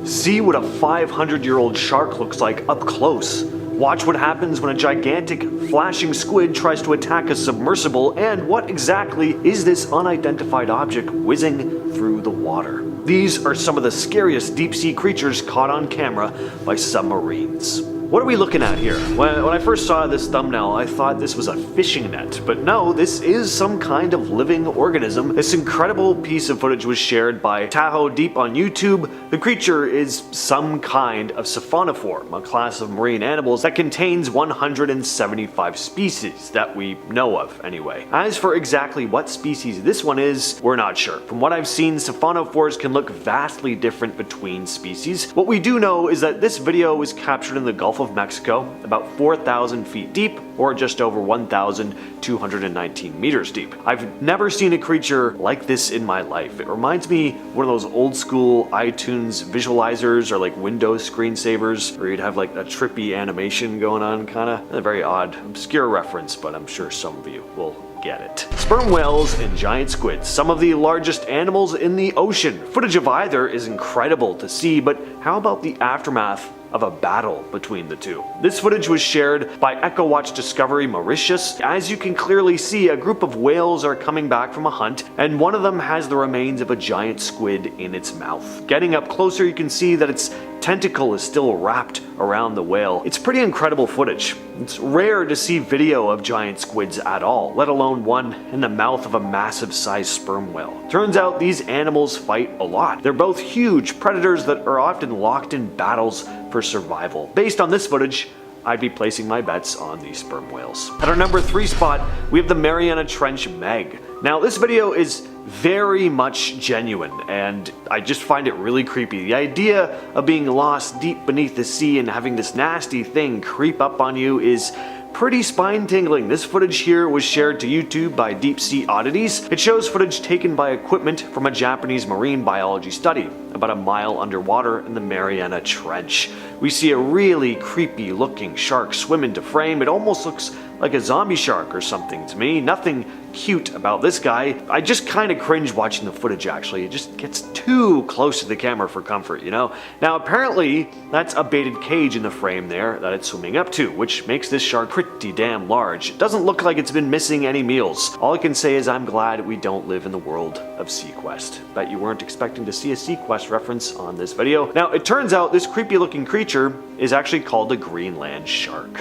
See what a 500-year-old shark looks like up close. Watch what happens when a gigantic, flashing squid tries to attack a submersible, and what exactly is this unidentified object whizzing through the water. These are some of the scariest deep-sea creatures caught on camera by submarines. What are we looking at here? When I first saw this thumbnail, I thought this was a fishing net, but no, this is some kind of living organism. This incredible piece of footage was shared by Tahoe Deep on YouTube. The creature is some kind of siphonophore, a class of marine animals that contains 175 species that we know of anyway. As for exactly what species this one is, we're not sure. From what I've seen, siphonophores can look vastly different between species. What we do know is that this video was captured in the Gulf of Mexico, about 4,000 feet deep, or just over 1,219 meters deep. I've never seen a creature like this in my life. It reminds me of one of those old school iTunes visualizers or like Windows screensavers where you'd have like a trippy animation going on, kinda. A very odd, obscure reference, but I'm sure some of you will get it. Sperm whales and giant squids, some of the largest animals in the ocean. Footage of either is incredible to see, but how about the aftermath of a battle between the two? This footage was shared by EcoWatch Discovery Mauritius. As you can clearly see, a group of whales are coming back from a hunt, and one of them has the remains of a giant squid in its mouth. Getting up closer, you can see that its tentacle is still wrapped around the whale. It's pretty incredible footage. It's rare to see video of giant squids at all, let alone one in the mouth of a massive sized sperm whale. Turns out these animals fight a lot. They're both huge predators that are often locked in battles for survival. Based on this footage, I'd be placing my bets on these sperm whales. At our number 3 spot, we have the Mariana Trench Meg. Now, this video is very much genuine, and I just find it really creepy. The idea of being lost deep beneath the sea and having this nasty thing creep up on you is pretty spine-tingling. This footage here was shared to YouTube by Deep Sea Oddities. It shows footage taken by equipment from a Japanese marine biology study, about a mile underwater in the Mariana Trench. We see a really creepy looking shark swim into frame. It almost looks like a zombie shark or something to me. Nothing cute about this guy. I just kind of cringe watching the footage actually. It just gets too close to the camera for comfort, you know? Now apparently that's a baited cage in the frame there that it's swimming up to, which makes this shark pretty damn large. It doesn't look like it's been missing any meals. All I can say is I'm glad we don't live in the world of SeaQuest. Bet you weren't expecting to see a SeaQuest reference on this video. Now it turns out this creepy looking creature is actually called a Greenland shark.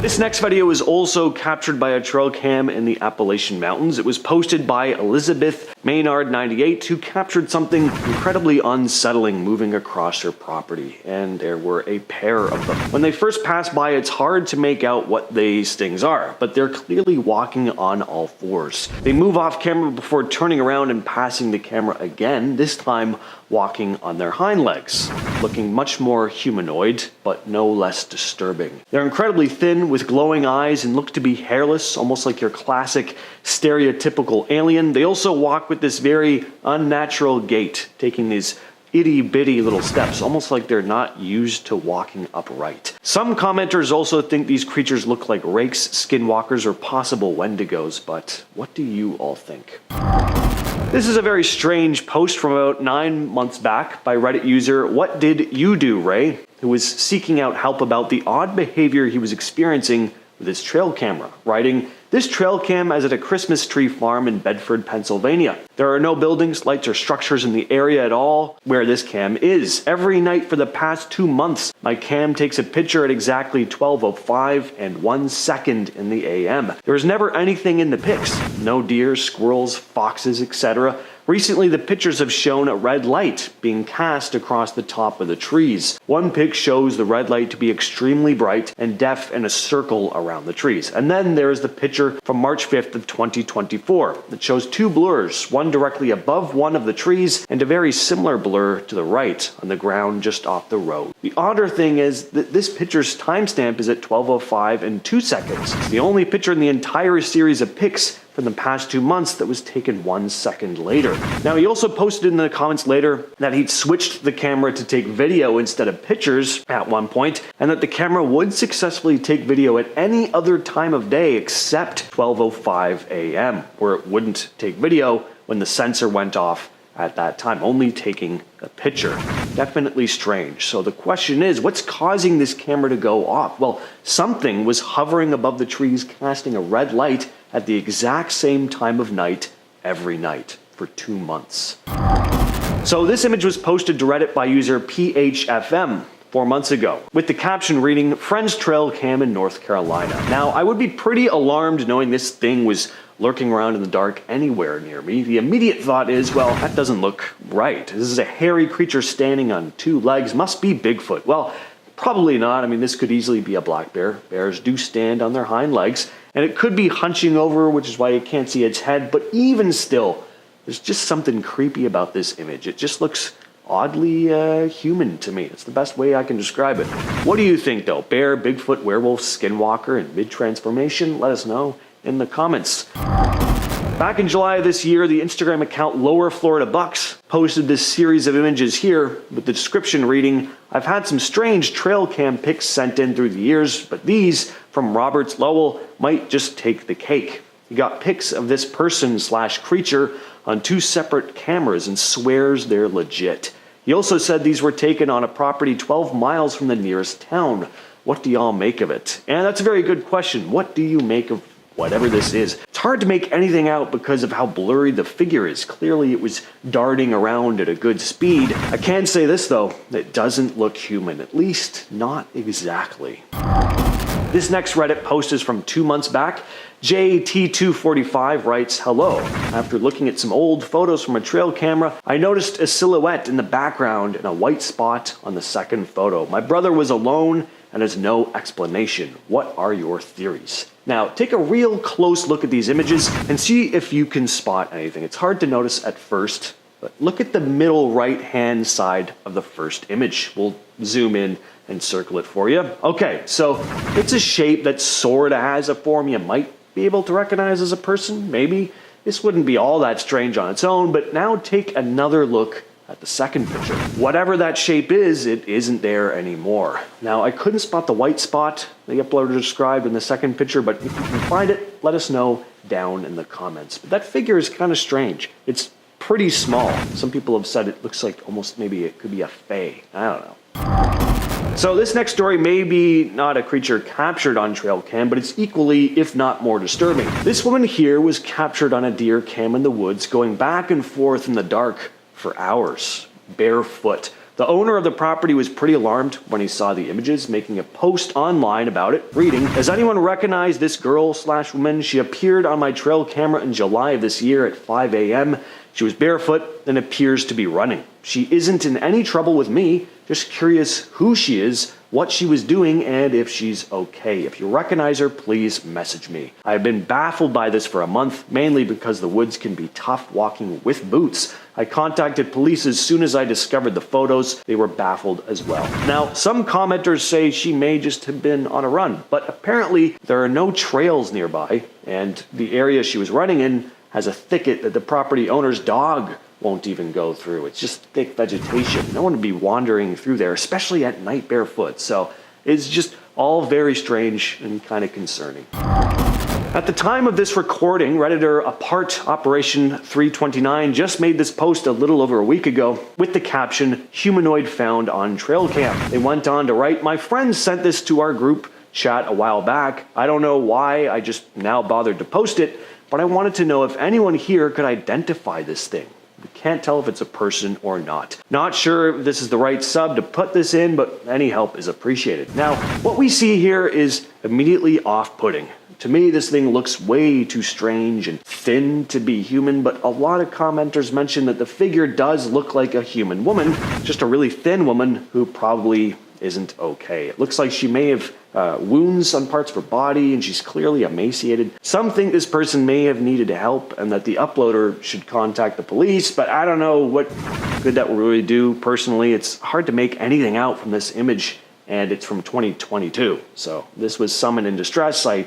This next video is also captured by a trail cam in the Appalachian Mountains. It was posted by Elizabeth Maynard 98, who captured something incredibly unsettling moving across her property, and there were a pair of them. When they first pass by, it's hard to make out what these things are, but they're clearly walking on all fours. They move off camera before turning around and passing the camera again, this time walking on their hind legs, looking much more humanoid, but no less disturbing. They're incredibly thin with glowing eyes and look to be hairless, almost like your classic stereotypical alien. They also walk with this very unnatural gait, taking these itty-bitty little steps, almost like they're not used to walking upright. Some commenters also think these creatures look like rakes, skinwalkers, or possible wendigos, but what do you all think? This is a very strange post from about 9 months back by Reddit user What Did You Do, Ray, who was seeking out help about the odd behavior he was experiencing with his trail camera, writing, "This trail cam is at a Christmas tree farm in Bedford, Pennsylvania. There are no buildings, lights, or structures in the area at all where this cam is. Every night for the past 2 months, my cam takes a picture at exactly 12:05 and 1 second in the AM. There is never anything in the pics. No deer, squirrels, foxes, etc. Recently, the pictures have shown a red light being cast across the top of the trees. One pic shows the red light to be extremely bright and def in a circle around the trees. And then there is the picture from March 5th of 2024 that shows 2 blurs, one directly above one of the trees and a very similar blur to the right on the ground just off the road. The odder thing is that this picture's timestamp is at 12:05 and 2 seconds. It's the only picture in the entire series of pics from the past 2 months that was taken 1 second later. Now, he also posted in the comments later that he'd switched the camera to take video instead of pictures at one point, and that the camera would successfully take video at any other time of day except 12:05 AM, where it wouldn't take video when the sensor went off at that time, only taking a picture. Definitely strange. So the question is, what's causing this camera to go off? Well, something was hovering above the trees, casting a red light at the exact same time of night every night for 2 months. So this image was posted to Reddit by user PHFM 4 months ago, with the caption reading, "Friend's trail cam in North Carolina." Now, I would be pretty alarmed knowing this thing was lurking around in the dark anywhere near me. The immediate thought is, well, that doesn't look right. This is a hairy creature standing on 2 legs, must be Bigfoot. Well, probably not. I mean, this could easily be a black bear. Bears do stand on their hind legs, and it could be hunching over, which is why you can't see its head, but even still, there's just something creepy about this image. It just looks oddly human to me. It's the best way I can describe it. What do you think though? Bear, Bigfoot, werewolf, skinwalker, and mid-transformation? Let us know in the comments. Back in July of this year, the Instagram account Lower Florida Bucks posted this series of images here with the description reading, "I've had some strange trail cam pics sent in through the years, but these from Roberts Lowell might just take the cake." He got pics of this person/creature on 2 separate cameras and swears they're legit. He also said these were taken on a property 12 miles from the nearest town. What do y'all make of it? And that's a very good question. What do you make of whatever this is? It's hard to make anything out because of how blurry the figure is. Clearly it was darting around at a good speed. I can say this though, it doesn't look human, at least not exactly. This next Reddit post is from 2 months back. JT245 writes, "Hello. After looking at some old photos from a trail camera, I noticed a silhouette in the background and a white spot on the second photo. My brother was alone and has no explanation. What are your theories?" Now, take a real close look at these images and see if you can spot anything. It's hard to notice at first, but look at the middle right-hand side of the first image. We'll zoom in and circle it for you. Okay, so it's a shape that sorta has a form you might be able to recognize as a person, maybe. This wouldn't be all that strange on its own, but now take another look at the second picture. Whatever that shape is, it isn't there anymore. Now, I couldn't spot the white spot the uploader described in the second picture, but if you can find it, let us know down in the comments. But that figure is kind of strange. It's pretty small. Some people have said it looks like almost maybe it could be a fae. I don't know. So this next story may be not a creature captured on trail cam, but it's equally, if not more disturbing. This woman here was captured on a deer cam in the woods, going back and forth in the dark for hours, barefoot. The owner of the property was pretty alarmed when he saw the images, making a post online about it, reading, "Does anyone recognize this girl/woman? She appeared on my trail camera in July of this year at 5 a.m. She was barefoot and appears to be running. She isn't in any trouble with me, just curious who she is, what she was doing, and if she's okay. If you recognize her, please message me. I've been baffled by this for a month, mainly because the woods can be tough walking with boots. I contacted police as soon as I discovered the photos. They were baffled as well." Now, some commenters say she may just have been on a run, but apparently there are no trails nearby, and the area she was running in has a thicket that the property owner's dog won't even go through. It's just thick vegetation. No one would be wandering through there, especially at night barefoot. So it's just all very strange and kind of concerning. At the time of this recording, Redditor Apart Operation 329 just made this post a little over a week ago with the caption, "Humanoid found on trail cam." They went on to write, "My friend sent this to our group chat a while back. I don't know why I just now bothered to post it, but I wanted to know if anyone here could identify this thing. We can't tell if it's a person or not. Not sure if this is the right sub to put this in, but any help is appreciated." Now, what we see here is immediately off-putting. To me, this thing looks way too strange and thin to be human, but a lot of commenters mention that the figure does look like a human woman, just a really thin woman who probably isn't okay. It looks like she may have wounds on parts of her body, and she's clearly emaciated. Some think this person may have needed help and that the uploader should contact the police, but I don't know what good that will really do. Personally, it's hard to make anything out from this image, and it's from 2022. So this was someone in distress. I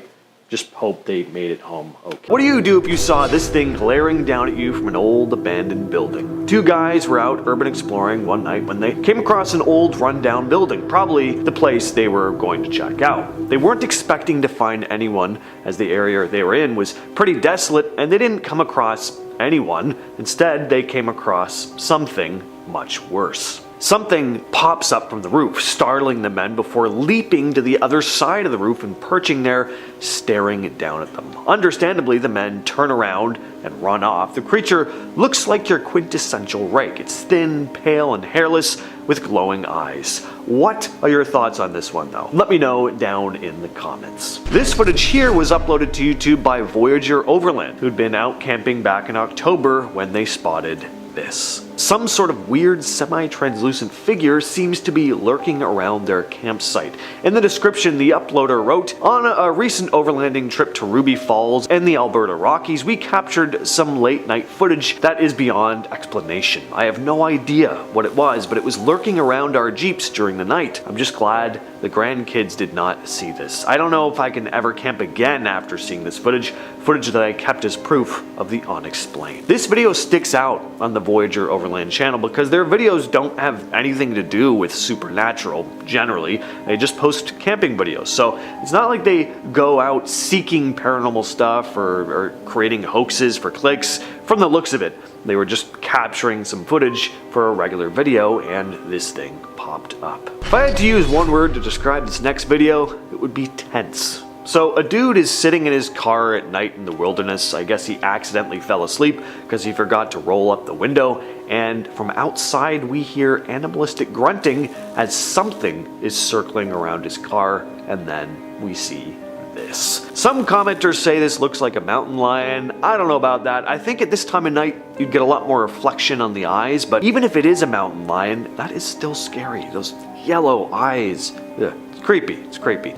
just hope they made it home okay. What do you do if you saw this thing glaring down at you from an old abandoned building? 2 guys were out urban exploring one night when they came across an old rundown building, probably the place they were going to check out. They weren't expecting to find anyone, as the area they were in was pretty desolate, and they didn't come across anyone. Instead, they came across something much worse. Something pops up from the roof, startling the men before leaping to the other side of the roof and perching there, staring down at them. Understandably, the men turn around and run off. The creature looks like your quintessential rake. It's thin, pale, and hairless with glowing eyes. What are your thoughts on this one, though? Let me know down in the comments. This footage here was uploaded to YouTube by Voyager Overland, who'd been out camping back in October when they spotted this. Some sort of weird semi-translucent figure seems to be lurking around their campsite. In the description, the uploader wrote, "On a recent overlanding trip to Ruby Falls and the Alberta Rockies, we captured some late-night footage that is beyond explanation. I have no idea what it was, but it was lurking around our Jeeps during the night. I'm just glad the grandkids did not see this. I don't know if I can ever camp again after seeing this footage that I kept as proof of the unexplained." This video sticks out on the Voyager Overland channel because their videos don't have anything to do with supernatural, generally. They just post camping videos. So it's not like they go out seeking paranormal stuff or creating hoaxes for clicks. From the looks of it, they were just capturing some footage for a regular video and this thing popped up. If I had to use one word to describe this next video, it would be tense. So a dude is sitting in his car at night in the wilderness. I guess he accidentally fell asleep because he forgot to roll up the window, and from outside we hear animalistic grunting as something is circling around his car, and then we see this. Some commenters say this looks like a mountain lion. I don't know about that. I think at this time of night you'd get a lot more reflection on the eyes, but even if it is a mountain lion, that is still scary. Those yellow eyes. Ugh, it's creepy. It's creepy.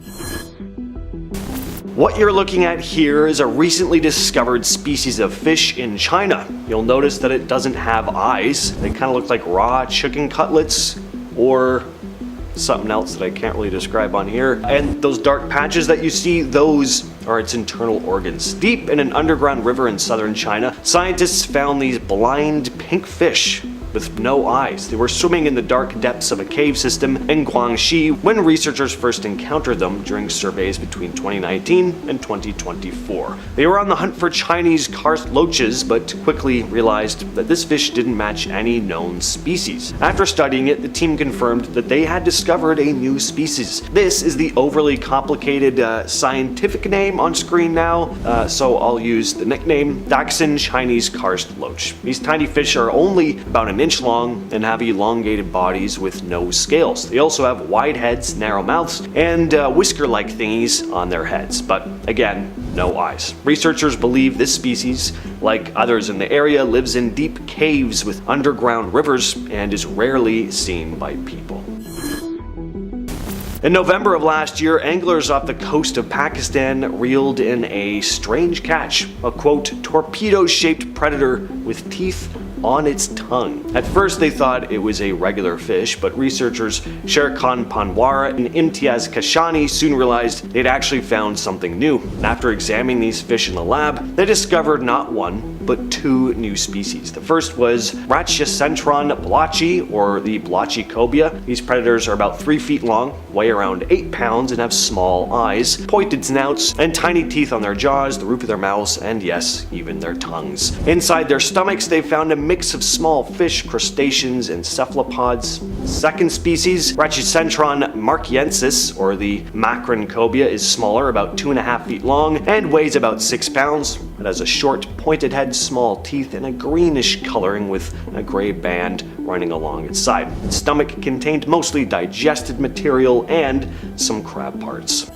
What you're looking at here is a recently discovered species of fish in China. You'll notice that it doesn't have eyes. They kind of look like raw chicken cutlets or something else that I can't really describe on here. And those dark patches that you see, those are its internal organs. Deep in an underground river in southern China, scientists found these blind pink fish with no eyes. They were swimming in the dark depths of a cave system in Guangxi when researchers first encountered them during surveys between 2019 and 2024. They were on the hunt for Chinese karst loaches, but quickly realized that this fish didn't match any known species. After studying it, the team confirmed that they had discovered a new species. This is the overly complicated scientific name on screen now, so I'll use the nickname Dachshund Chinese karst loach. These tiny fish are only about an inch long and have elongated bodies with no scales. They also have wide heads, narrow mouths, and whisker-like thingies on their heads, but again, no eyes. Researchers believe this species, like others in the area, lives in deep caves with underground rivers and is rarely seen by people. In November of last year, anglers off the coast of Pakistan reeled in a strange catch, a quote, torpedo-shaped predator with teeth on its tongue. At first they thought it was a regular fish, but researchers Sherkan Panwara and Imtiaz Kashani soon realized they'd actually found something new. And after examining these fish in the lab, they discovered not one, but two new species. The first was Brachycentron blotchy, or the blotchy cobia. These predators are about 3 feet long, weigh around 8 pounds, and have small eyes, pointed snouts, and tiny teeth on their jaws, the roof of their mouths, and yes, even their tongues. Inside their stomachs, they found a mix of small fish, crustaceans, and cephalopods. Second species, Brachycentron marquiensis, or the macron cobia, is smaller, about 2.5 feet long, and weighs about 6 pounds. It has a short, pointed head, small teeth, and a greenish coloring with a gray band running along its side. Its stomach contained mostly digested material and some crab parts.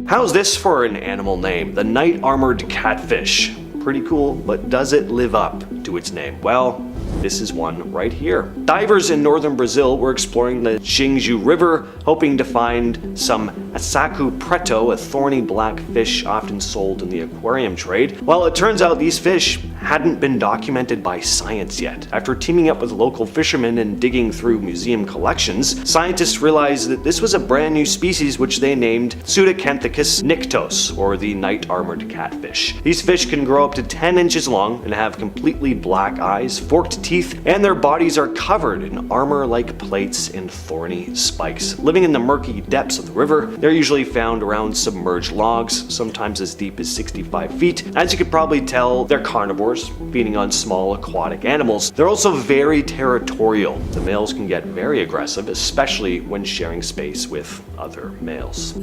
How's this for an animal name? The night-armored catfish. Pretty cool, but does it live up to its name? Well, this is one right here. Divers in northern Brazil were exploring the Xingju River, hoping to find some Asacu preto, a thorny black fish often sold in the aquarium trade. Well, it turns out these fish hadn't been documented by science yet. After teaming up with local fishermen and digging through museum collections, scientists realized that this was a brand new species which they named Pseudacanthicus nictos, or the night-armored catfish. These fish can grow up to 10 inches long and have completely black eyes, forked teeth, and their bodies are covered in armor-like plates and thorny spikes. Living in the murky depths of the river, they're usually found around submerged logs, sometimes as deep as 65 feet. As you could probably tell, they're carnivores, feeding on small aquatic animals. They're also very territorial. The males can get very aggressive, especially when sharing space with other males.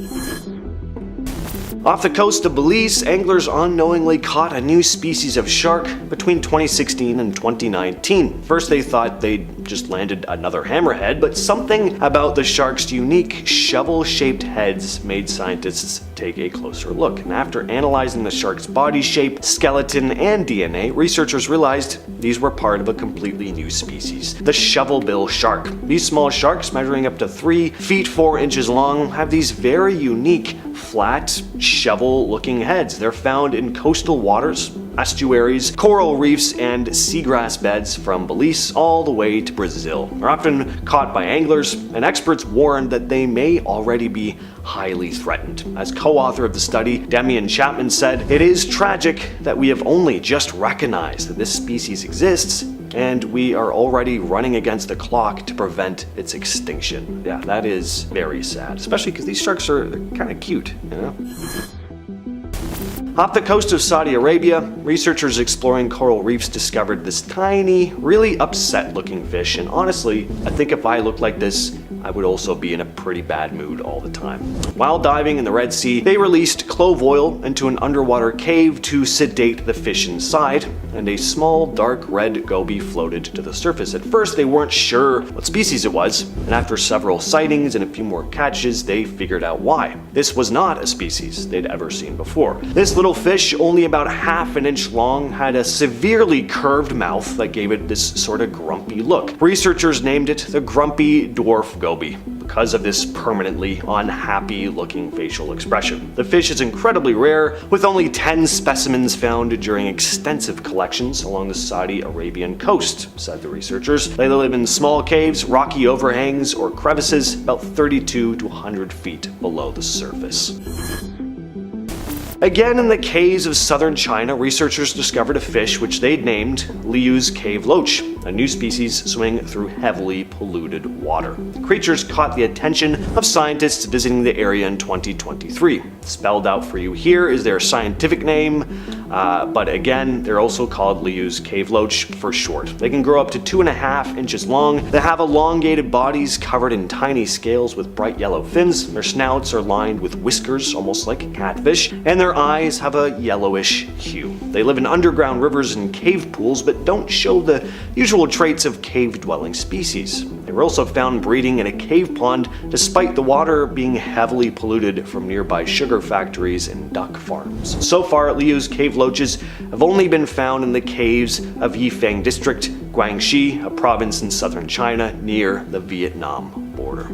Off the coast of Belize, anglers unknowingly caught a new species of shark between 2016 and 2019. First they thought they'd just landed another hammerhead, but something about the shark's unique shovel-shaped heads made scientists take a closer look. And after analyzing the shark's body shape, skeleton, and DNA, researchers realized these were part of a completely new species, the shovelbill shark. These small sharks, measuring up to 3 feet 4 inches long, have these very unique, flat, shovel-looking heads. They're found in coastal waters, estuaries, coral reefs, and seagrass beds from Belize all the way to Brazil. They're often caught by anglers, and experts warn that they may already be highly threatened. As co-author of the study, Damian Chapman said, "It is tragic that we have only just recognized that this species exists, and we are already running against the clock to prevent its extinction." Yeah, that is very sad, especially because these sharks are kind of cute, you know? Off the coast of Saudi Arabia, researchers exploring coral reefs discovered this tiny, really upset-looking fish, and honestly, I think if I looked like this, I would also be in a pretty bad mood all the time. While diving in the Red Sea, they released clove oil into an underwater cave to sedate the fish inside, and a small dark red goby floated to the surface. At first, they weren't sure what species it was, and after several sightings and a few more catches, they figured out why. This was not a species they'd ever seen before. This little fish, only about half an inch long, had a severely curved mouth that gave it this sort of grumpy look. Researchers named it the grumpy dwarf goby because of this permanently unhappy looking facial expression. The fish is incredibly rare, with only 10 specimens found during extensive collections along the Saudi Arabian coast, said the researchers. They live in small caves, rocky overhangs, or crevices about 32 to 100 feet below the surface. Again, in the caves of southern China, researchers discovered a fish which they'd named Liu's cave loach, a new species swimming through heavily polluted water. The creatures caught the attention of scientists visiting the area in 2023. Spelled out for you here is their scientific name, but again, they're also called Liu's cave loach for short. They can grow up to 2.5 inches long. They have elongated bodies covered in tiny scales with bright yellow fins. Their snouts are lined with whiskers, almost like a catfish, and their eyes have a yellowish hue. They live in underground rivers and cave pools, but don't show the usual traits of cave-dwelling species. They were also found breeding in a cave pond, despite the water being heavily polluted from nearby sugar factories and duck farms. So far, Liu's cave loaches have only been found in the caves of Yifeng District, Guangxi, a province in southern China near the Vietnam border.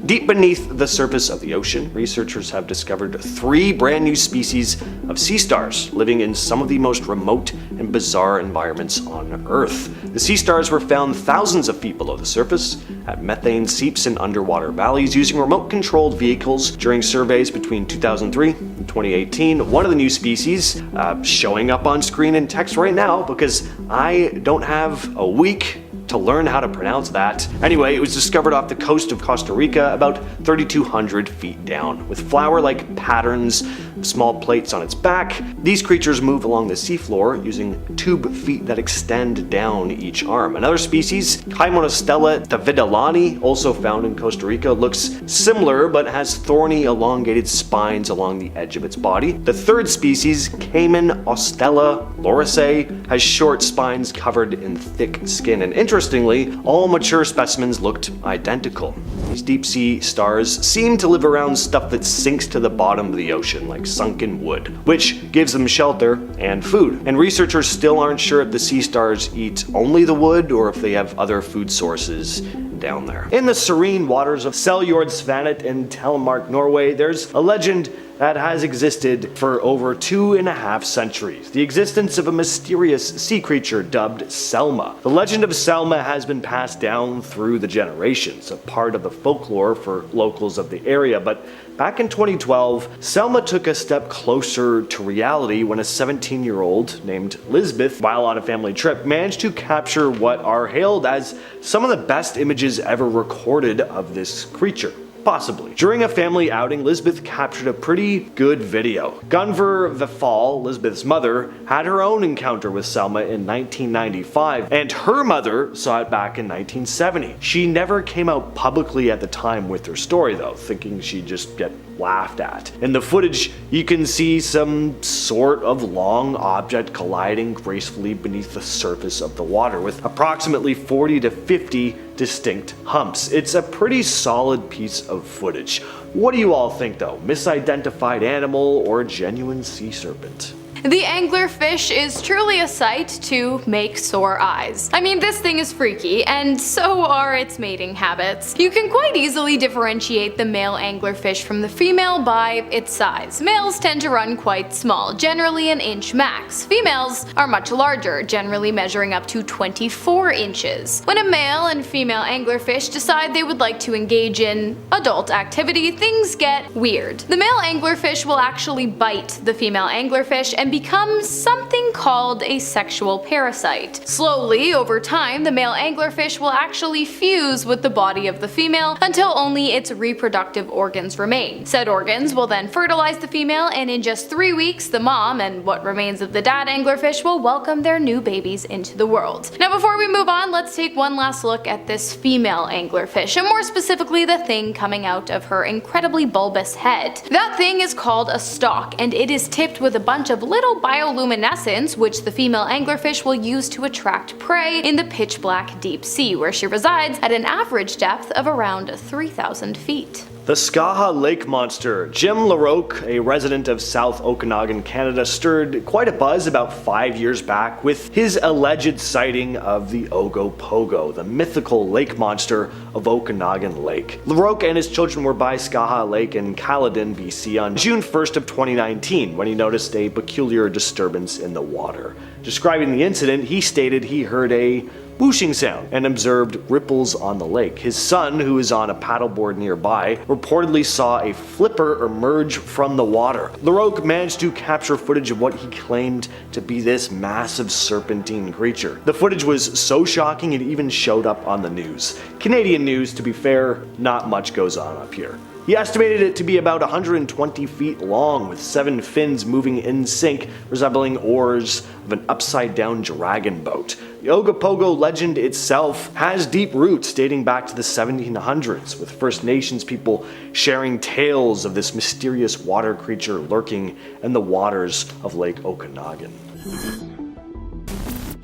Deep beneath the surface of the ocean, researchers have discovered 3 brand new species of sea stars living in some of the most remote and bizarre environments on Earth. The sea stars were found thousands of feet below the surface at methane seeps in underwater valleys using remote-controlled vehicles during surveys between 2003 and 2018. One of the new species showing up on screen in text right now because I don't have a week to learn how to pronounce that. Anyway, it was discovered off the coast of Costa Rica about 3,200 feet down. With flower-like patterns, small plates on its back, these creatures move along the seafloor using tube feet that extend down each arm. Another species, Chimonostella davidalani, also found in Costa Rica, looks similar but has thorny, elongated spines along the edge of its body. The third species, Chimonostella lorisae, has short spines covered in thick skin, and interestingly, all mature specimens looked identical. These deep-sea stars seem to live around stuff that sinks to the bottom of the ocean, like sunken wood, which gives them shelter and food. And researchers still aren't sure if the sea stars eat only the wood or if they have other food sources down there. In the serene waters of Seljordsvannet in Telemark, Norway, there's a legend that has existed for over 2.5 centuries, the existence of a mysterious sea creature dubbed Selma. The legend of Selma has been passed down through the generations, a part of the folklore for locals of the area, but back in 2012, Selma took a step closer to reality when a 17-year-old named Lisbeth, while on a family trip, managed to capture what are hailed as some of the best images ever recorded of this creature. Possibly. During a family outing, Lisbeth captured a pretty good video. Gunvor Vefal, Lisbeth's mother, had her own encounter with Selma in 1995, and her mother saw it back in 1970. She never came out publicly at the time with her story though, thinking she'd just get laughed at. In the footage, you can see some sort of long object colliding gracefully beneath the surface of the water with approximately 40 to 50 distinct humps. It's a pretty solid piece of footage. What do you all think though? Misidentified animal or genuine sea serpent? The anglerfish is truly a sight to make sore eyes. I mean, this thing is freaky, and so are its mating habits. You can quite easily differentiate the male anglerfish from the female by its size. Males tend to run quite small, generally an inch max. Females are much larger, generally measuring up to 24 inches. When a male and female anglerfish decide they would like to engage in adult activity, things get weird. The male anglerfish will actually bite the female anglerfish and become something called a sexual parasite. Slowly, over time, the male anglerfish will actually fuse with the body of the female until only its reproductive organs remain. Said organs will then fertilize the female, and in just 3 weeks, the mom and what remains of the dad anglerfish will welcome their new babies into the world. Now before we move on, let's take one last look at this female anglerfish, and more specifically the thing coming out of her incredibly bulbous head. That thing is called a stalk, and it is tipped with a bunch of little bioluminescence which the female anglerfish will use to attract prey in the pitch black deep sea, where she resides at an average depth of around 3,000 feet. The Skaha Lake Monster. Jim LaRoque, a resident of South Okanagan, Canada, stirred quite a buzz about 5 years back with his alleged sighting of the Ogopogo, the mythical lake monster of Okanagan Lake. LaRoque and his children were by Skaha Lake in Caledon, BC on June 1st of 2019 when he noticed a peculiar disturbance in the water. Describing the incident, he stated he heard a whooshing sound and observed ripples on the lake. His son, who was on a paddleboard nearby, reportedly saw a flipper emerge from the water. LaRoque managed to capture footage of what he claimed to be this massive serpentine creature. The footage was so shocking it even showed up on the news. Canadian news, to be fair, not much goes on up here. He estimated it to be about 120 feet long, with 7 fins moving in sync, resembling oars of an upside-down dragon boat. The Ogopogo legend itself has deep roots dating back to the 1700s, with First Nations people sharing tales of this mysterious water creature lurking in the waters of Lake Okanagan.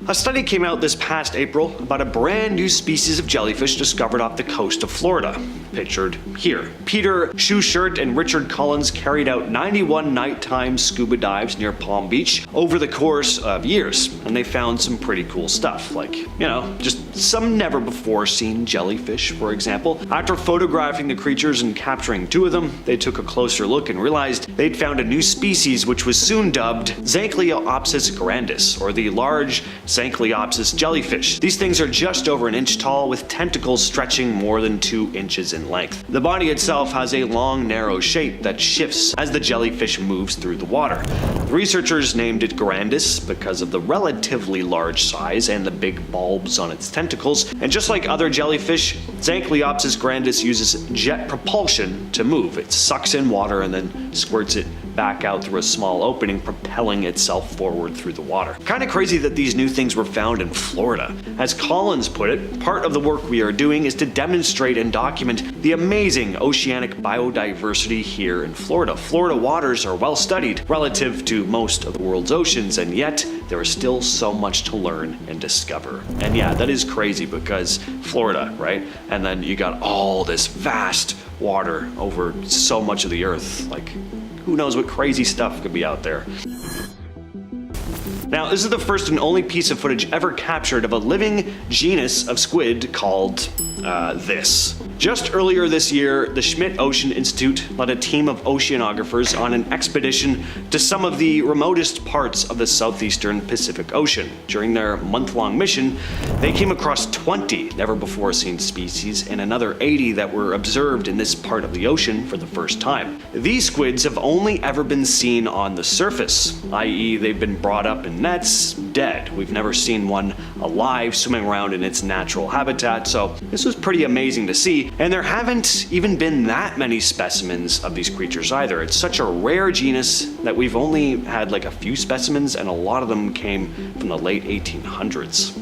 A study came out this past April about a brand new species of jellyfish discovered off the coast of Florida, pictured here. Peter Shoeshirt and Richard Collins carried out 91 nighttime scuba dives near Palm Beach over the course of years, and they found some pretty cool stuff, like, just some never before seen jellyfish, for example. After photographing the creatures and capturing 2 of them, they took a closer look and realized they'd found a new species which was soon dubbed Zancleopsis grandis, or the large Zancleopsis jellyfish. These things are just over an inch tall with tentacles stretching more than 2 inches in length. The body itself has a long, narrow shape that shifts as the jellyfish moves through the water. The researchers named it grandis because of the relatively large size and the big bulbs on its tentacles, and just like other jellyfish, Zancleopsis grandis uses jet propulsion to move. It sucks in water and then squirts it back out through a small opening, propelling itself forward through the water. Kinda crazy that these new things were found in Florida. As Collins put it, part of the work we are doing is to demonstrate and document the amazing oceanic biodiversity here in Florida. Florida waters are well studied relative to most of the world's oceans, and yet there is still so much to learn and discover. And yeah, that is crazy because Florida, right? And then you got all this vast water over so much of the earth. Like, who knows what crazy stuff could be out there. Now, this is the first and only piece of footage ever captured of a living genus of squid called this. Just earlier this year, the Schmidt Ocean Institute led a team of oceanographers on an expedition to some of the remotest parts of the southeastern Pacific Ocean. During their month-long mission, they came across 20 never-before-seen species and another 80 that were observed in this part of the ocean for the first time. These squids have only ever been seen on the surface, i.e. they've been brought up in nets, dead. We've never seen one alive swimming around in its natural habitat, so this was pretty amazing to see. And there haven't even been that many specimens of these creatures either. It's such a rare genus that we've only had like a few specimens, and a lot of them came from the late 1800s.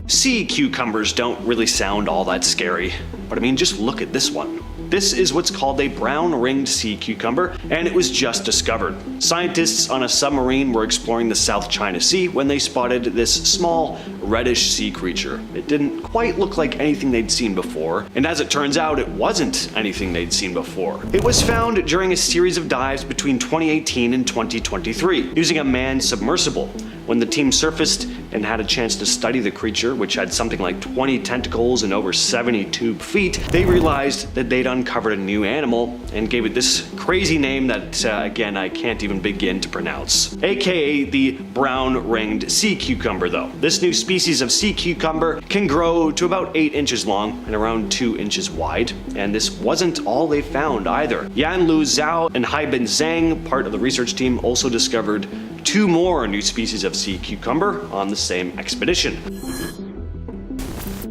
Sea cucumbers don't really sound all that scary, but I mean, just look at this one. This is what's called a brown-ringed sea cucumber, and it was just discovered. Scientists on a submarine were exploring the South China Sea when they spotted this small, reddish sea creature. It didn't quite look like anything they'd seen before, and as it turns out, it wasn't anything they'd seen before. It was found during a series of dives between 2018 and 2023, using a manned submersible. When the team surfaced and had a chance to study the creature, which had something like 20 tentacles and over 70 tube feet, they realized that they'd uncovered a new animal and gave it this crazy name that, again, I can't even begin to pronounce. AKA the brown-ringed sea cucumber, though. This new species of sea cucumber can grow to about 8 inches long and around 2 inches wide, and this wasn't all they found either. Yanlu Zhao and Haibin Zhang, part of the research team, also discovered 2 more new species of sea cucumber on the same expedition.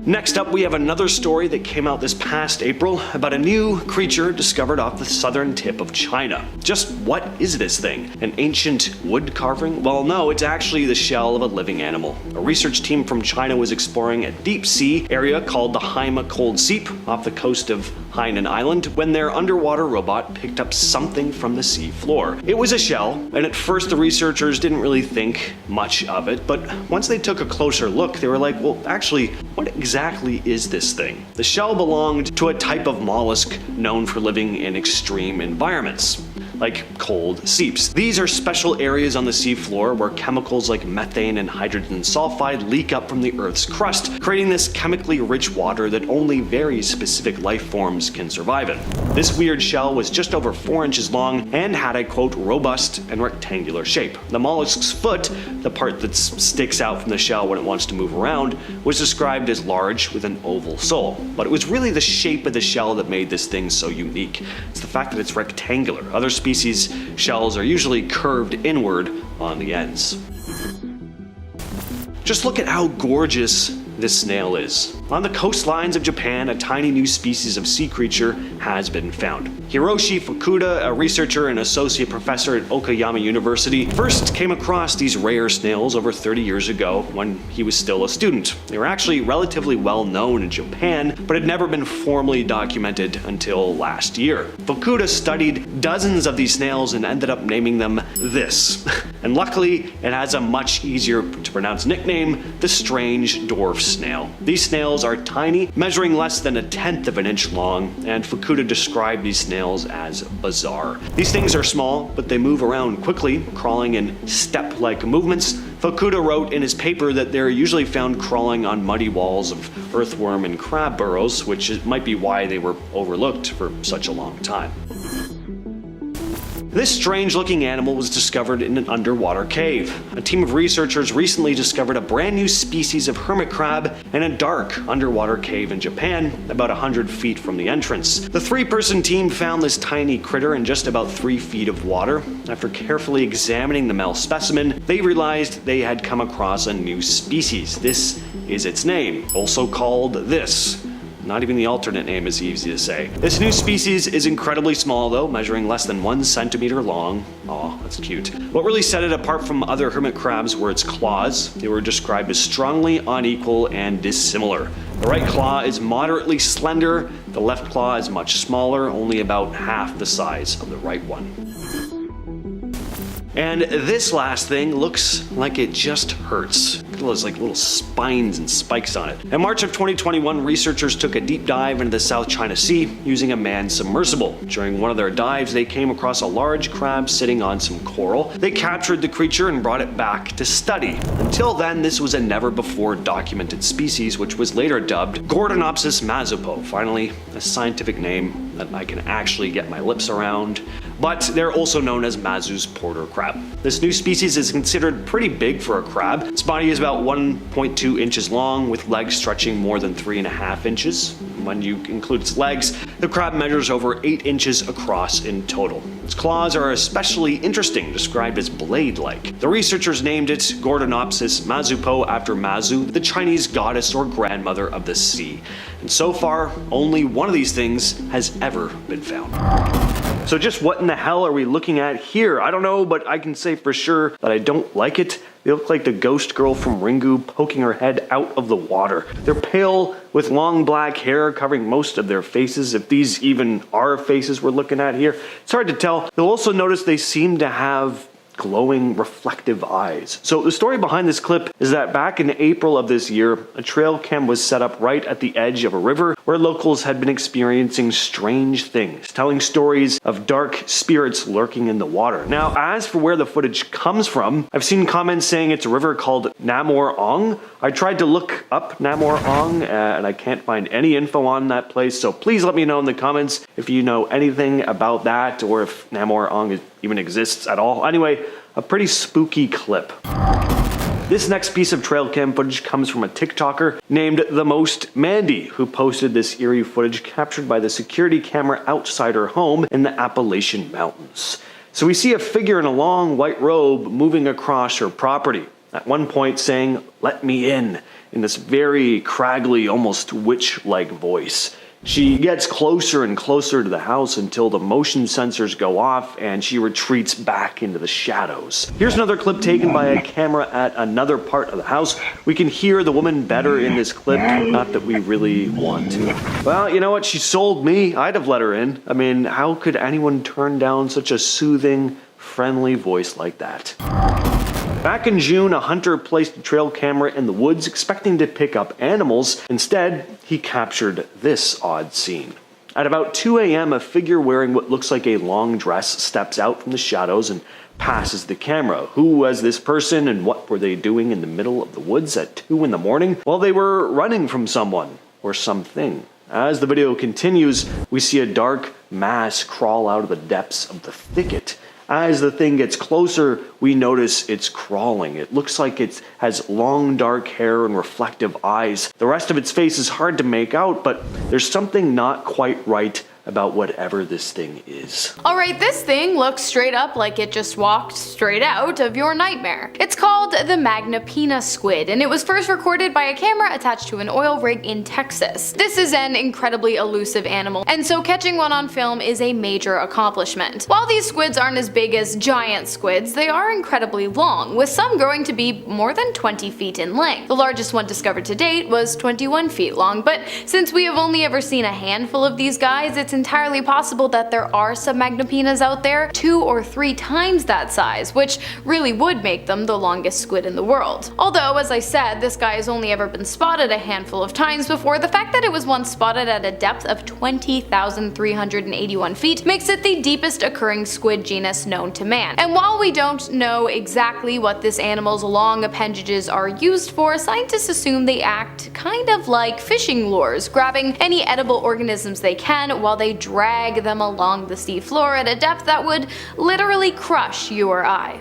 Next up, we have another story that came out this past April about a new creature discovered off the southern tip of China. Just what is this thing? An ancient wood carving? Well, no, it's actually the shell of a living animal. A research team from China was exploring a deep sea area called the Haima Cold Seep off the coast of Hainan Island when their underwater robot picked up something from the sea floor. It was a shell, and at first the researchers didn't really think much of it, but once they took a closer look, they were like, well, actually, what exactly is this thing? The shell belonged to a type of mollusk known for living in extreme environments, like cold seeps. These are special areas on the seafloor where chemicals like methane and hydrogen sulfide leak up from the Earth's crust, creating this chemically rich water that only very specific life forms can survive in. This weird shell was just over 4 inches long and had a, quote, robust and rectangular shape. The mollusk's foot, the part that sticks out from the shell when it wants to move around, was described as large with an oval sole. But it was really the shape of the shell that made this thing so unique. It's the fact that it's rectangular. Other species shells are usually curved inward on the ends. Just look at how gorgeous this snail is. On the coastlines of Japan, a tiny new species of sea creature has been found. Hiroshi Fukuda, a researcher and associate professor at Okayama University, first came across these rare snails over 30 years ago when he was still a student. They were actually relatively well known in Japan, but had never been formally documented until last year. Fukuda studied dozens of these snails and ended up naming them this. And luckily, it has a much easier to pronounce nickname, the strange dwarf snail. These snails are tiny, measuring less than 1/10 of an inch long, and Fukuda described these snails as bizarre. These things are small, but they move around quickly, crawling in step-like movements. Fukuda wrote in his paper that they're usually found crawling on muddy walls of earthworm and crab burrows, which might be why they were overlooked for such a long time. This strange-looking animal was discovered in an underwater cave. A team of researchers recently discovered a brand new species of hermit crab in a dark underwater cave in Japan, about 100 feet from the entrance. The 3-person team found this tiny critter in just about 3 feet of water. After carefully examining the male specimen, they realized they had come across a new species. This is its name, also called this. Not even the alternate name is easy to say. This new species is incredibly small though, measuring less than 1 centimeter long. Aw, that's cute. What really set it apart from other hermit crabs were its claws. They were described as strongly unequal and dissimilar. The right claw is moderately slender, the left claw is much smaller, only about half the size of the right one. And this last thing looks like it just hurts. There's like little spines and spikes on it. In March of 2021, researchers took a deep dive into the South China Sea using a manned submersible. During one of their dives, they came across a large crab sitting on some coral. They captured the creature and brought it back to study. Until then, this was a never-before documented species, which was later dubbed Gordonopsis mazupo. Finally, a scientific name that I can actually get my lips around. But they're also known as Mazu's porter crab. This new species is considered pretty big for a crab. Its body is about 1.2 inches long, with legs stretching more than 3.5 inches. When you include its legs, the crab measures over 8 inches across in total. Its claws are especially interesting, described as blade-like. The researchers named it Gordonopsis mazupo after Mazu, the Chinese goddess or grandmother of the sea. And so far, only one of these things has ever been found. So just what in the hell are we looking at here? I don't know, but I can say for sure that I don't like it. They look like the ghost girl from Ringu poking her head out of the water. They're pale with long black hair covering most of their faces, if these even are faces we're looking at here. It's hard to tell. You'll also notice they seem to have glowing, reflective eyes. So the story behind this clip is that back in April of this year, a trail cam was set up right at the edge of a river where locals had been experiencing strange things, telling stories of dark spirits lurking in the water. Now, as for where the footage comes from, I've seen comments saying it's a river called Namor Ong. I tried to look up Namor Ong and I can't find any info on that place, so please let me know in the comments if you know anything about that or if Namor Ong even exists at all. Anyway, a pretty spooky clip. This next piece of trail cam footage comes from a TikToker named The Most Mandy, who posted this eerie footage captured by the security camera outside her home in the Appalachian Mountains. So we see a figure in a long white robe moving across her property, at one point saying, "Let me in this very craggly, almost witch-like voice. She gets closer and closer to the house until the motion sensors go off and she retreats back into the shadows. Here's another clip taken by a camera at another part of the house. We can hear the woman better in this clip, not that we really want to. Well, you know what? She sold me. I'd have let her in. I mean, how could anyone turn down such a soothing, friendly voice like that? Back in June, a hunter placed a trail camera in the woods expecting to pick up animals. Instead, he captured this odd scene. At about 2 a.m., a figure wearing what looks like a long dress steps out from the shadows and passes the camera. Who was this person and what were they doing in the middle of the woods at 2 in the morning? Well, they were running from someone or something. As the video continues, we see a dark mass crawl out of the depths of the thicket. As the thing gets closer, we notice it's crawling. It looks like it has long dark hair and reflective eyes. The rest of its face is hard to make out, but there's something not quite right about whatever this thing is. Alright, this thing looks straight up like it just walked straight out of your nightmare. It's called the Magnapina squid, and it was first recorded by a camera attached to an oil rig in Texas. This is an incredibly elusive animal, and so catching one on film is a major accomplishment. While these squids aren't as big as giant squids, they are incredibly long, with some growing to be more than 20 feet in length. The largest one discovered to date was 21 feet long, but since we have only ever seen a handful of these guys, it's entirely possible that there are some Magnapinas out there 2 or 3 times that size, which really would make them the longest squid in the world. Although, as I said, this guy has only ever been spotted a handful of times before, the fact that it was once spotted at a depth of 20,381 feet makes it the deepest occurring squid genus known to man. And while we don't know exactly what this animal's long appendages are used for, scientists assume they act kind of like fishing lures, grabbing any edible organisms they can while they drag them along the seafloor at a depth that would literally crush you or I.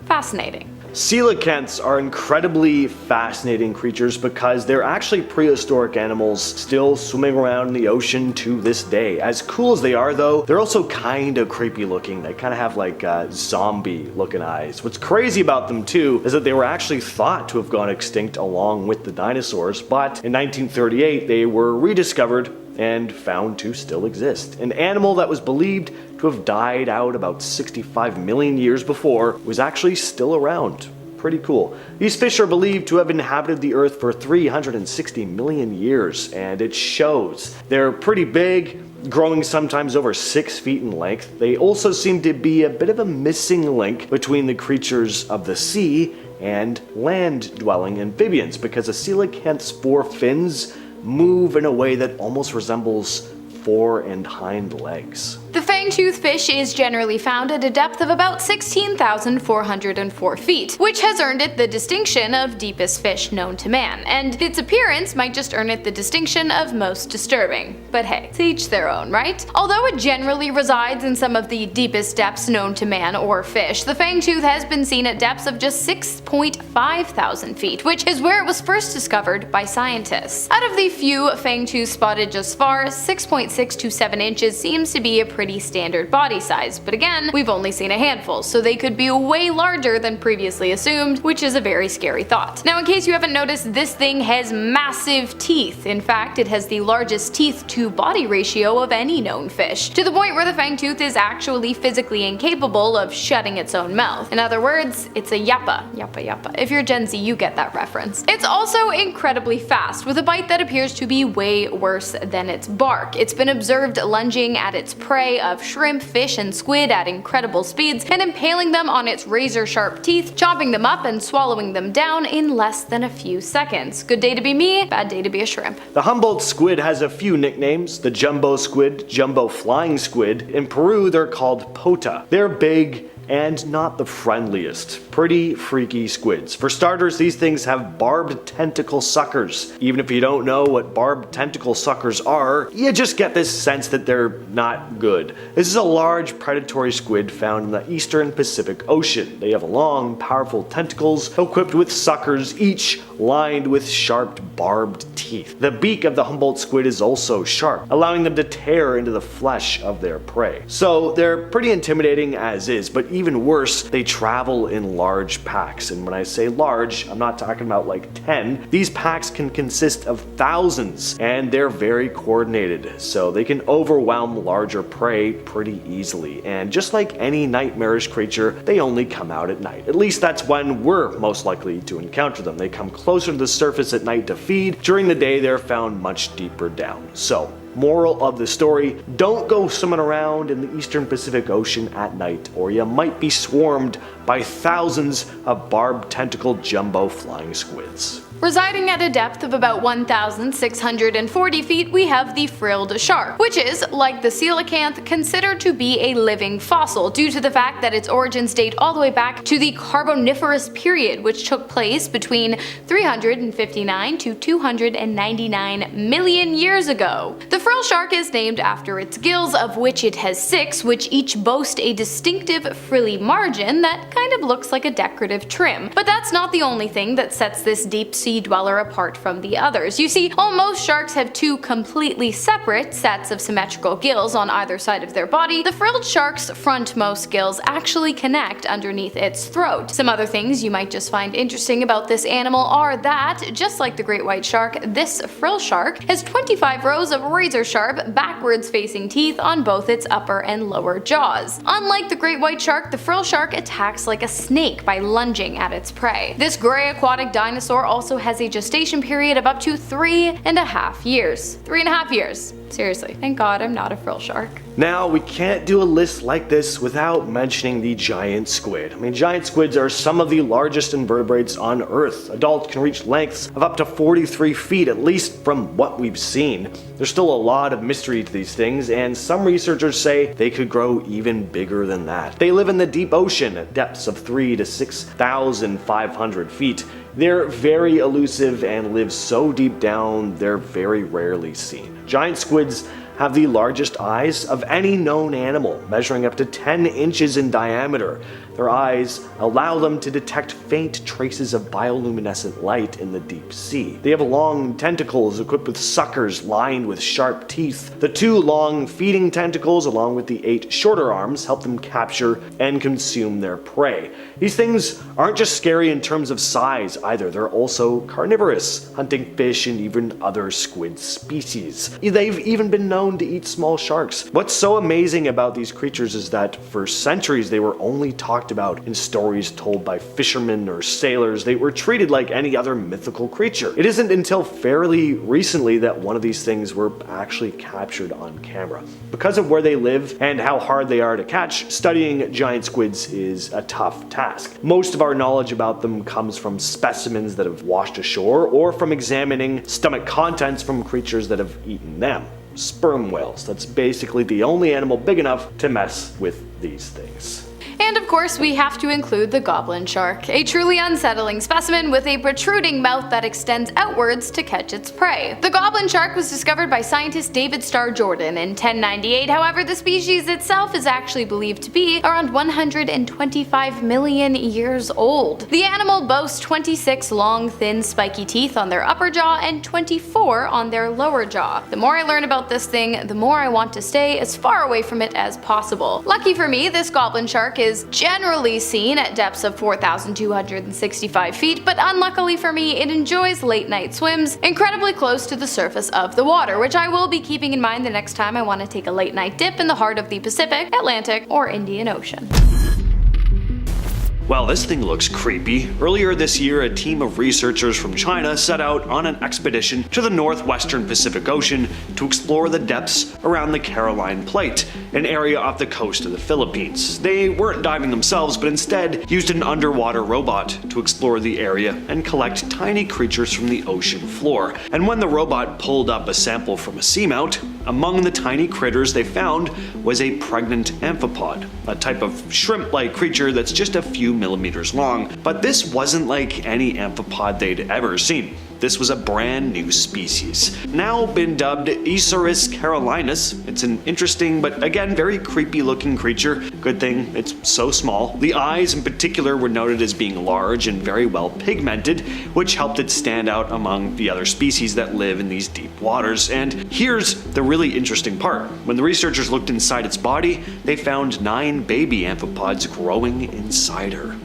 Fascinating. Coelacanths are incredibly fascinating creatures because they're actually prehistoric animals still swimming around in the ocean to this day. As cool as they are though, they're also kind of creepy looking. They kind of have like zombie looking eyes. What's crazy about them too is that they were actually thought to have gone extinct along with the dinosaurs, but in 1938 they were rediscovered and found to still exist. An animal that was believed to have died out about 65 million years before was actually still around. pretty cool. These fish are believed to have inhabited the Earth for 360 million years, and it shows. They're pretty big, growing sometimes over 6 feet in length. They also seem to be a bit of a missing link between the creatures of the sea and land-dwelling amphibians, because a coelacanth's 4 fins move in a way that almost resembles fore and hind legs. The fangtooth fish is generally found at a depth of about 16,404 feet, which has earned it the distinction of deepest fish known to man, and its appearance might just earn it the distinction of most disturbing. But hey, to each their own, right? Although it generally resides in some of the deepest depths known to man or fish, the fangtooth has been seen at depths of just 6.5 thousand feet, which is where it was first discovered by scientists. Out of the few fangtooths spotted just far, 6.6 to 7 inches seems to be a pretty standard body size, but again, we've only seen a handful, so they could be way larger than previously assumed, which is a very scary thought. Now, in case you haven't noticed, this thing has massive teeth. In fact, it has the largest teeth to body ratio of any known fish, to the point where the fangtooth is actually physically incapable of shutting its own mouth. In other words, it's a yappa. Yappa yappa. If you're Gen Z, you get that reference. It's also incredibly fast, with a bite that appears to be way worse than its bark. It's been observed lunging at its prey of shrimp, fish, and squid at incredible speeds, and impaling them on its razor-sharp teeth, chopping them up and swallowing them down in less than a few seconds. Good day to be me, bad day to be a shrimp. The Humboldt squid has a few nicknames: the jumbo squid, jumbo flying squid. In Peru, they're called pota. They're big and not the friendliest. Pretty freaky squids. For starters, these things have barbed tentacle suckers. Even if you don't know what barbed tentacle suckers are, you just get this sense that they're not good. This is a large predatory squid found in the eastern Pacific Ocean. They have long, powerful tentacles equipped with suckers, each lined with sharp, barbed teeth. The beak of the Humboldt squid is also sharp, allowing them to tear into the flesh of their prey. So they're pretty intimidating as is, but even worse, they travel in large packs. And when I say large, I'm not talking about like 10. These packs can consist of thousands, and they're very coordinated, so they can overwhelm larger prey pretty easily. And just like any nightmarish creature, they only come out at night. At least that's when we're most likely to encounter them. They come closer to the surface at night to feed. During the day, they're found much deeper down. So, moral of the story, don't go swimming around in the eastern Pacific Ocean at night, or you might be swarmed by thousands of barbed tentacled jumbo flying squids. Residing at a depth of about 1,640 feet, we have the frilled shark, which is, like the coelacanth, considered to be a living fossil due to the fact that its origins date all the way back to the Carboniferous period, which took place between 359 to 299 million years ago. The frill shark is named after its gills, of which it has 6, which each boast a distinctive frilly margin that kind of looks like a decorative trim. But that's not the only thing that sets this deep sea dweller apart from the others. You see, while most sharks have 2 completely separate sets of symmetrical gills on either side of their body, the frilled shark's frontmost gills actually connect underneath its throat. Some other things you might just find interesting about this animal are that, just like the great white shark, this frill shark has 25 rows of razor-sharp, backwards-facing teeth on both its upper and lower jaws. Unlike the great white shark, the frill shark attacks like a snake by lunging at its prey. This gray aquatic dinosaur also has a gestation period of up to 3.5 years. 3.5 years. Seriously, thank God I'm not a frill shark. Now, we can't do a list like this without mentioning the giant squid. I mean, giant squids are some of the largest invertebrates on Earth. Adults can reach lengths of up to 43 feet, at least from what we've seen. There's still a lot of mystery to these things, and some researchers say they could grow even bigger than that. They live in the deep ocean at depths of 3,000 to 6,500 feet. They're very elusive and live so deep down, they're very rarely seen. Giant squids have the largest eyes of any known animal, measuring up to 10 inches in diameter. Their eyes allow them to detect faint traces of bioluminescent light in the deep sea. They have long tentacles equipped with suckers lined with sharp teeth. The 2 long feeding tentacles, along with the 8 shorter arms, help them capture and consume their prey. These things aren't just scary in terms of size either, they're also carnivorous, hunting fish and even other squid species. They've even been known known to eat small sharks. What's so amazing about these creatures is that for centuries they were only talked about in stories told by fishermen or sailors. They were treated like any other mythical creature. It isn't until fairly recently that one of these things were actually captured on camera. Because of where they live and how hard they are to catch, studying giant squids is a tough task. Most of our knowledge about them comes from specimens that have washed ashore or from examining stomach contents from creatures that have eaten them. Sperm whales. That's basically the only animal big enough to mess with these things. And of course we have to include the goblin shark, a truly unsettling specimen with a protruding mouth that extends outwards to catch its prey. The goblin shark was discovered by scientist David Starr Jordan in 1098, however the species itself is actually believed to be around 125 million years old. The animal boasts 26 long, thin, spiky teeth on their upper jaw and 24 on their lower jaw. The more I learn about this thing, the more I want to stay as far away from it as possible. Lucky for me, this goblin shark is generally seen at depths of 4,265 feet, but unluckily for me, it enjoys late night swims incredibly close to the surface of the water, which I will be keeping in mind the next time I want to take a late night dip in the heart of the Pacific, Atlantic, or Indian Ocean. Well, this thing looks creepy. Earlier this year, a team of researchers from China set out on an expedition to the northwestern Pacific Ocean to explore the depths around the Caroline Plate, an area off the coast of the Philippines. They weren't diving themselves, but instead used an underwater robot to explore the area and collect tiny creatures from the ocean floor. And when the robot pulled up a sample from a seamount, among the tiny critters they found was a pregnant amphipod, a type of shrimp-like creature that's just a few millimeters long. But this wasn't like any amphipod they'd ever seen. This was a brand new species, now been dubbed Esaurus carolinus. It's an interesting but again very creepy looking creature. Good thing it's so small. The eyes in particular were noted as being large and very well pigmented, which helped it stand out among the other species that live in these deep waters. And here's the really interesting part. When the researchers looked inside its body, they found 9 baby amphipods growing inside her.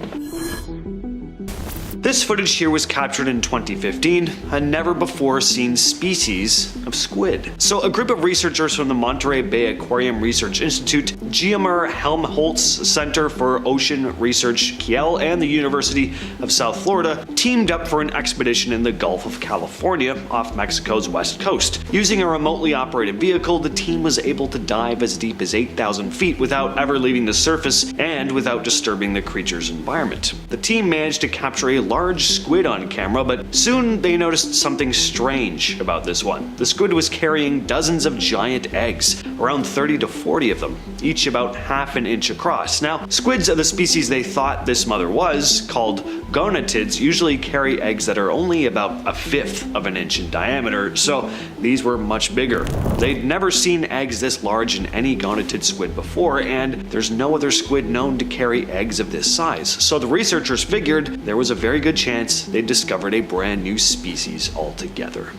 This footage here was captured in 2015, a never-before-seen species of squid. So a group of researchers from the Monterey Bay Aquarium Research Institute, Geomar Helmholtz Center for Ocean Research Kiel, and the University of South Florida teamed up for an expedition in the Gulf of California off Mexico's west coast. Using a remotely operated vehicle, the team was able to dive as deep as 8,000 feet without ever leaving the surface and without disturbing the creature's environment. The team managed to capture a large squid on camera, but soon they noticed something strange about this one. The squid was carrying dozens of giant eggs, around 30 to 40 of them, each about half an inch across. Now, squids of the species they thought this mother was, called gonatids, usually carry eggs that are only about a fifth of an inch in diameter, so these were much bigger. They'd never seen eggs this large in any gonatid squid before, and there's no other squid known to carry eggs of this size. So the researchers figured there was a very good chance they'd discovered a brand new species altogether.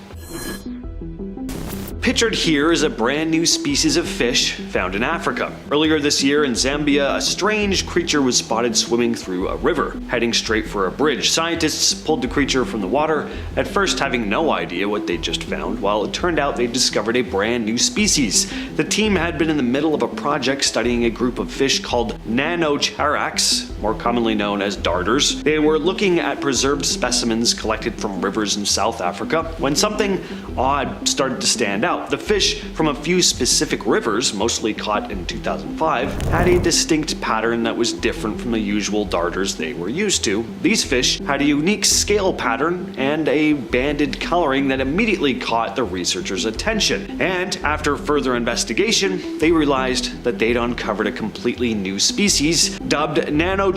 Pictured here is a brand new species of fish found in Africa. Earlier this year in Zambia, a strange creature was spotted swimming through a river, heading straight for a bridge. Scientists pulled the creature from the water, at first having no idea what they just found, while it turned out they discovered a brand new species. The team had been in the middle of a project studying a group of fish called Nanocharax, more commonly known as darters. They were looking at preserved specimens collected from rivers in South Africa when something odd started to stand out. The fish from a few specific rivers, mostly caught in 2005, had a distinct pattern that was different from the usual darters they were used to. These fish had a unique scale pattern and a banded coloring that immediately caught the researchers' attention. And after further investigation, they realized that they'd uncovered a completely new species dubbed Nanocharax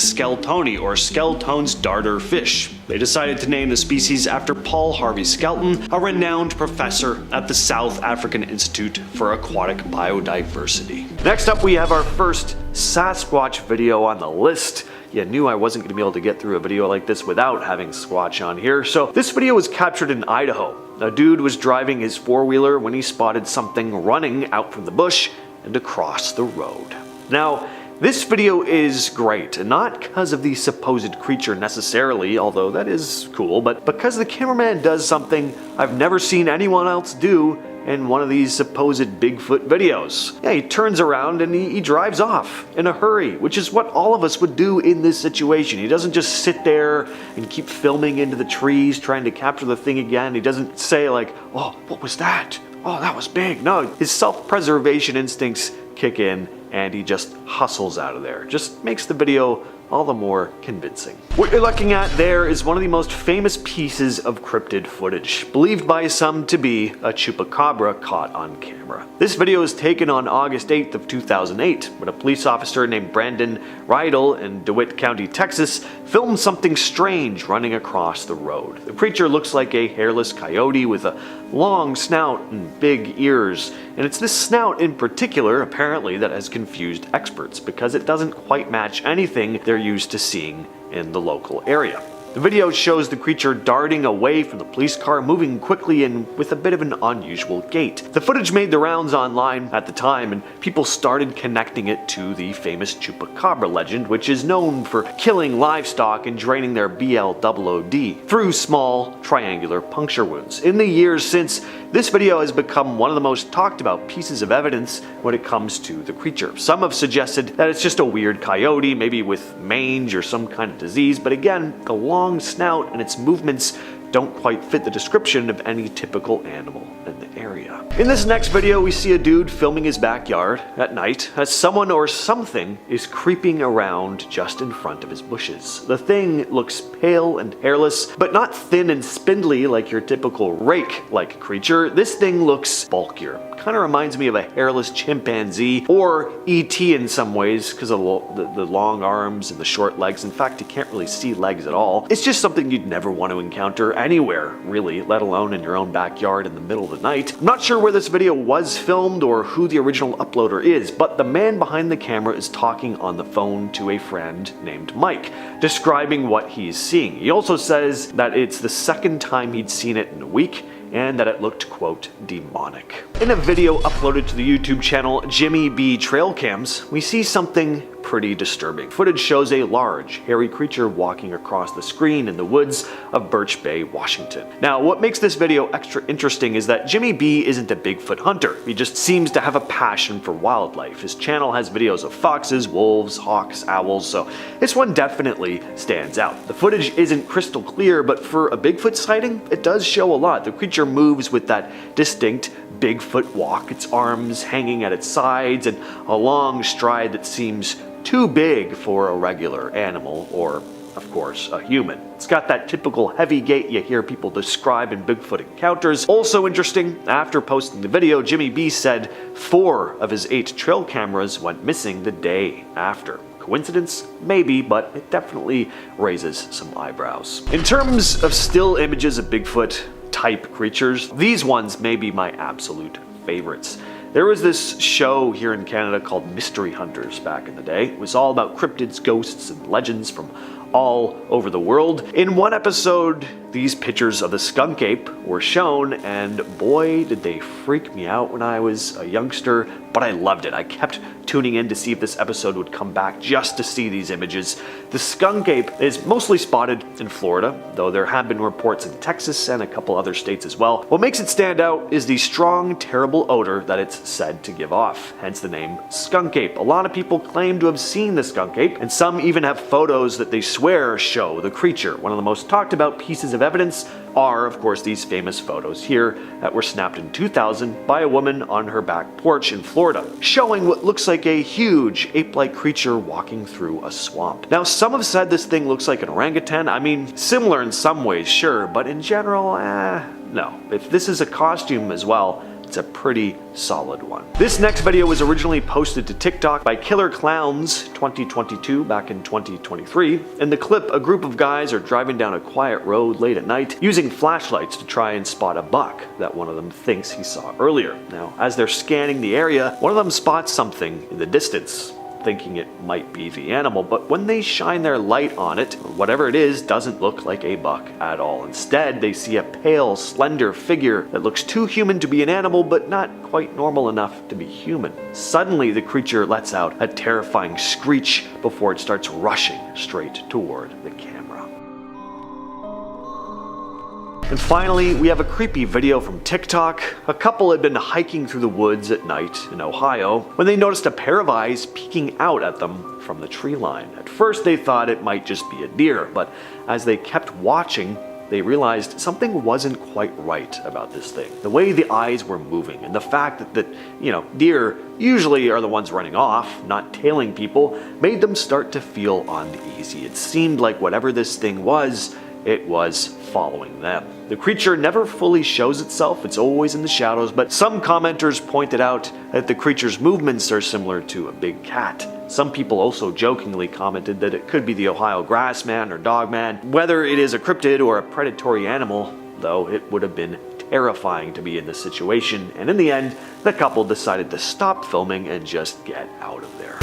skeltoni, or Skelton's darter fish. They decided to name the species after Paul Harvey Skelton, a renowned professor at the South African Institute for Aquatic Biodiversity. Next up, we have our first Sasquatch video on the list. You knew I wasn't going to be able to get through a video like this without having Squatch on here. So this video was captured in Idaho. A dude was driving his four-wheeler when he spotted something running out from the bush and across the road. Now, this video is great, and not because of the supposed creature necessarily, although that is cool, but because the cameraman does something I've never seen anyone else do in one of these supposed Bigfoot videos. Yeah, he turns around and he drives off in a hurry, which is what all of us would do in this situation. He doesn't just sit there and keep filming into the trees trying to capture the thing again. He doesn't say like, oh, what was that? Oh, that was big. No, his self-preservation instincts kick in and he just hustles out of there. Just makes the video all the more convincing. What you're looking at there is one of the most famous pieces of cryptid footage, believed by some to be a chupacabra caught on camera. This video was taken on August 8th of 2008 when a police officer named Brandon Rydell in DeWitt County, Texas, filmed something strange running across the road. The creature looks like a hairless coyote with a long snout and big ears, and it's this snout in particular, apparently, that has confused experts because it doesn't quite match anything they're used to seeing in the local area. The video shows the creature darting away from the police car, moving quickly and with a bit of an unusual gait. The footage made the rounds online at the time, and people started connecting it to the famous chupacabra legend, which is known for killing livestock and draining their BLOOD through small triangular puncture wounds. In the years since, this video has become one of the most talked about pieces of evidence when it comes to the creature. Some have suggested that it's just a weird coyote, maybe with mange or some kind of disease, but again, the long snout and its movements don't quite fit the description of any typical animal in the area. In this next video, we see a dude filming his backyard at night as someone or something is creeping around just in front of his bushes. The thing looks pale and hairless, but not thin and spindly like your typical rake-like creature. This thing looks bulkier. Kind of reminds me of a hairless chimpanzee or E.T. in some ways because of the long arms and the short legs. In fact, you can't really see legs at all. It's just something you'd never want to encounter anywhere, really, let alone in your own backyard in the middle of the night. I'm not sure where this video was filmed or who the original uploader is, but the man behind the camera is talking on the phone to a friend named Mike, describing what he's seeing. He also says that it's the second time he'd seen it in a week, and that it looked, quote, demonic. In a video uploaded to the YouTube channel Jimmy B Trail Cams, we see something pretty disturbing. Footage shows a large, hairy creature walking across the screen in the woods of Birch Bay, Washington. Now, what makes this video extra interesting is that Jimmy B isn't a Bigfoot hunter. He just seems to have a passion for wildlife. His channel has videos of foxes, wolves, hawks, owls, so this one definitely stands out. The footage isn't crystal clear, but for a Bigfoot sighting, it does show a lot. The creature moves with that distinct Bigfoot walk, its arms hanging at its sides, and a long stride that seems too big for a regular animal, or, of course, a human. It's got that typical heavy gait you hear people describe in Bigfoot encounters. Also interesting, after posting the video, Jimmy B said 4 of his 8 trail cameras went missing the day after. Coincidence? Maybe, but it definitely raises some eyebrows. In terms of still images of Bigfoot type creatures, these ones may be my absolute favorites. There was this show here in Canada called Mystery Hunters back in the day. It was all about cryptids, ghosts, and legends from all over the world. In one episode, these pictures of the skunk ape were shown, and boy did they freak me out when I was a youngster, but I loved it. I kept tuning in to see if this episode would come back just to see these images. The skunk ape is mostly spotted in Florida, though there have been reports in Texas and a couple other states as well. What makes it stand out is the strong, terrible odor that it's said to give off, hence the name skunk ape. A lot of people claim to have seen the skunk ape, and some even have photos that they swear show the creature. One of the most talked about pieces of evidence are, of course, these famous photos here that were snapped in 2000 by a woman on her back porch in Florida, showing what looks like a huge ape-like creature walking through a swamp. Now, some have said this thing looks like an orangutan. I mean, similar in some ways, sure, but in general, no. If this is a costume as well, it's a pretty solid one. This next video was originally posted to TikTok by Killer Clowns 2022 back in 2023. In the clip, a group of guys are driving down a quiet road late at night using flashlights to try and spot a buck that one of them thinks he saw earlier. Now, as they're scanning the area, one of them spots something in the distance, thinking it might be the animal, but when they shine their light on it, whatever it is doesn't look like a buck at all. Instead, they see a pale, slender figure that looks too human to be an animal, but not quite normal enough to be human. Suddenly, the creature lets out a terrifying screech before it starts rushing straight toward the camera. And finally, we have a creepy video from TikTok. A couple had been hiking through the woods at night in Ohio when they noticed a pair of eyes peeking out at them from the tree line. At first they thought it might just be a deer, but as they kept watching, they realized something wasn't quite right about this thing. The way the eyes were moving and the fact that deer usually are the ones running off, not tailing people, made them start to feel uneasy. It seemed like whatever this thing was, it was following them. The creature never fully shows itself, it's always in the shadows, but some commenters pointed out that the creature's movements are similar to a big cat. Some people also jokingly commented that it could be the Ohio grassman or dogman. Whether it is a cryptid or a predatory animal, though, it would have been terrifying to be in this situation, and in the end, the couple decided to stop filming and just get out of there.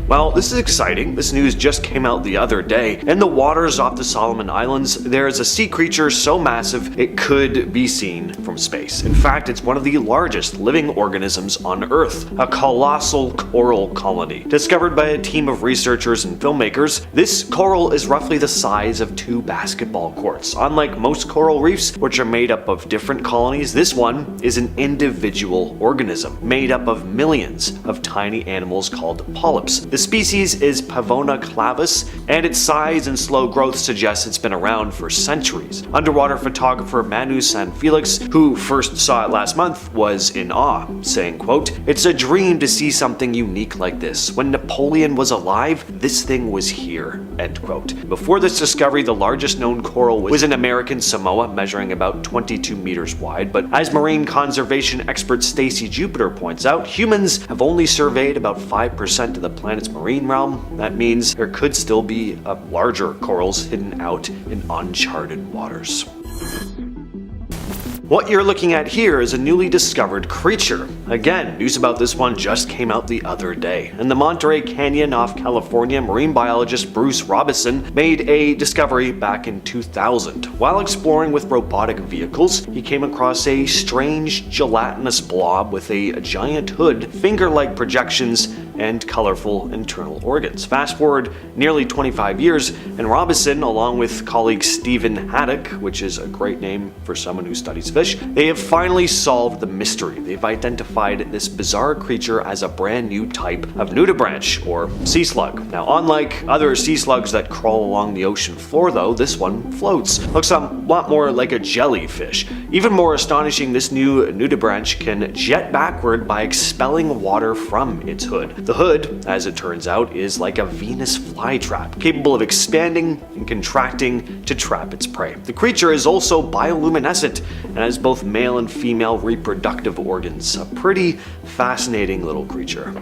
Well, this is exciting. This news just came out the other day. In the waters off the Solomon Islands, there is a sea creature so massive it could be seen from space. In fact, it's one of the largest living organisms on Earth, a colossal coral colony. Discovered by a team of researchers and filmmakers, this coral is roughly the size of 2 basketball courts. Unlike most coral reefs, which are made up of different colonies, this one is an individual organism made up of millions of tiny animals called polyps. The species is Pavona clavis, and its size and slow growth suggests it's been around for centuries. Underwater photographer Manu Sanfelix, who first saw it last month, was in awe, saying, quote, "It's a dream to see something unique like this. When Napoleon was alive, this thing was here," end quote. Before this discovery, the largest known coral was in American Samoa, measuring about 22 meters wide, but as marine conservation expert Stacy Jupiter points out, humans have only surveyed about 5% of the planet's marine realm. That means there could still be larger corals hidden out in uncharted waters. What you're looking at here is a newly discovered creature. Again, news about this one just came out the other day. In the Monterey Canyon off California, marine biologist Bruce Robison made a discovery back in 2000. While exploring with robotic vehicles, he came across a strange gelatinous blob with a giant hood, finger-like projections, and colorful internal organs. Fast forward nearly 25 years, and Robison, along with colleague Stephen Haddock, which is a great name for someone who studies fish, they have finally solved the mystery. They've identified this bizarre creature as a brand new type of nudibranch, or sea slug. Now, unlike other sea slugs that crawl along the ocean floor though, this one floats. Looks a lot more like a jellyfish. Even more astonishing, this new nudibranch can jet backward by expelling water from its hood. The hood, as it turns out, is like a Venus flytrap, capable of expanding and contracting to trap its prey. The creature is also bioluminescent and has both male and female reproductive organs. A pretty fascinating little creature.